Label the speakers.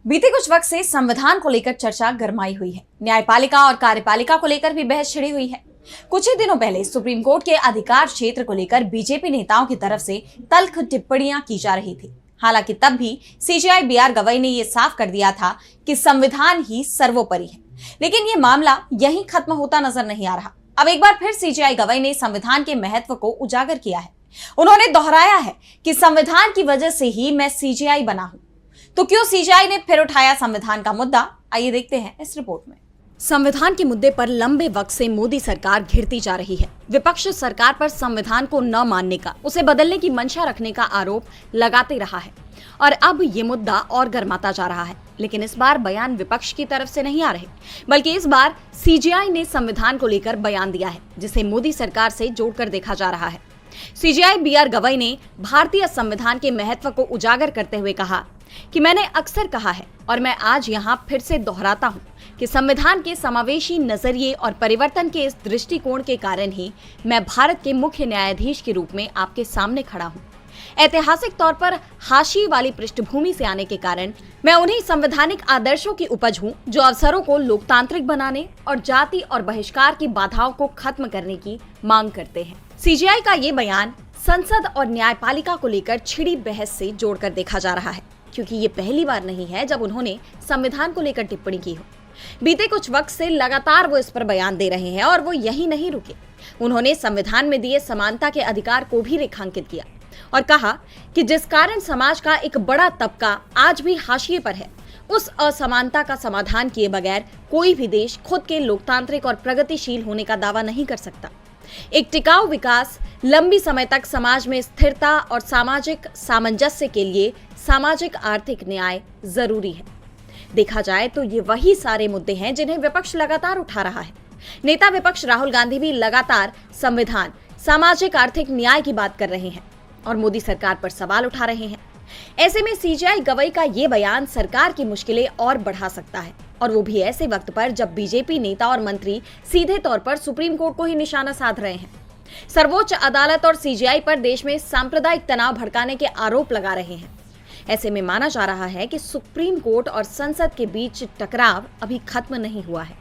Speaker 1: बीते कुछ वक्त से संविधान को लेकर चर्चा गरमाई हुई है। न्यायपालिका और कार्यपालिका को लेकर भी बहस छिड़ी हुई है। कुछ ही दिनों पहले सुप्रीम कोर्ट के अधिकार क्षेत्र को लेकर बीजेपी नेताओं की तरफ से तल्ख टिप्पणियां की जा रही थी। हालांकि तब भी सीजेआई बीआर गवई ने यह साफ कर दिया था कि संविधान ही सर्वोपरि है। लेकिन ये मामला यहीं खत्म होता नजर नहीं आ रहा। अब एक बार फिर सीजेआई गवई ने संविधान के महत्व को उजागर किया है। उन्होंने दोहराया है कि संविधान की वजह से ही मैं सीजेआई बना हूं। तो क्यों सीजेआई ने फिर उठाया संविधान का मुद्दा, आइए देखते हैं इस रिपोर्ट में। संविधान के मुद्दे पर लंबे वक्त से मोदी सरकार घिरती जा रही है। विपक्ष सरकार पर संविधान को न मानने का, उसे बदलने की मंशा रखने का आरोप लगाते रहा है और अब ये मुद्दा और गर्माता जा रहा है। लेकिन इस बार बयान विपक्ष की तरफ से नहीं आ रहे, बल्कि इस बार सीजेआई ने संविधान को लेकर बयान दिया है, जिसे मोदी सरकार से जोड़कर देखा जा रहा है। सीजेआई बीआर गवई ने भारतीय संविधान के महत्व को उजागर करते हुए कहा कि मैंने अक्सर कहा है और मैं आज यहाँ फिर से दोहराता हूँ कि संविधान के समावेशी नजरिए और परिवर्तन के इस दृष्टिकोण के कारण ही मैं भारत के मुख्य न्यायाधीश के रूप में आपके सामने खड़ा हूँ। ऐतिहासिक तौर पर हाशिए वाली पृष्ठभूमि से आने के कारण मैं उन्हीं संवैधानिक आदर्शों की उपज हूँ जो अवसरों को लोकतांत्रिक बनाने और जाति और बहिष्कार की बाधाओं को खत्म करने की मांग करते हैं। सीजेआई का ये बयान संसद और न्यायपालिका को लेकर छिड़ी बहस से जोड़कर देखा जा रहा है, क्योंकि ये पहली बार नहीं है जब उन्होंने संविधान को लेकर टिप्पणी की हो। बीते कुछ वक्त से लगातार वो इस पर बयान दे रहे हैं और वो यही नहीं रुके। उन्होंने संविधान में दिए समानता के अधिकार को भी रेखांकित किया और कहा कि जिस कारण समाज का एक बड़ा तबका आज भी हाशिए पर है, उस असमानता का समाधान किए बगैर कोई भी देश खुद के लोकतांत्रिक और प्रगतिशील होने का दावा नहीं कर सकता। एक टिकाऊ विकास, लंबी समय तक समाज में स्थिरता और सामाजिक सामंजस्य के लिए सामाजिक आर्थिक न्याय जरूरी है। देखा जाए तो ये वही सारे मुद्दे हैं जिन्हें विपक्ष लगातार उठा रहा है। नेता विपक्ष राहुल गांधी भी लगातार संविधान, सामाजिक आर्थिक न्याय की बात कर रहे हैं और मोदी सरकार पर सवाल उठा रहे हैं। ऐसे में सीजेआई गवई का ये बयान सरकार की मुश्किलें और बढ़ा सकता है, और वो भी ऐसे वक्त पर जब बीजेपी नेता और मंत्री सीधे तौर पर सुप्रीम कोर्ट को ही निशाना साध रहे हैं। सर्वोच्च अदालत और सीजेआई पर देश में सांप्रदायिक तनाव भड़काने के आरोप लगा रहे हैं। ऐसे में माना जा रहा है कि सुप्रीम कोर्ट और संसद के बीच टकराव अभी खत्म नहीं हुआ है।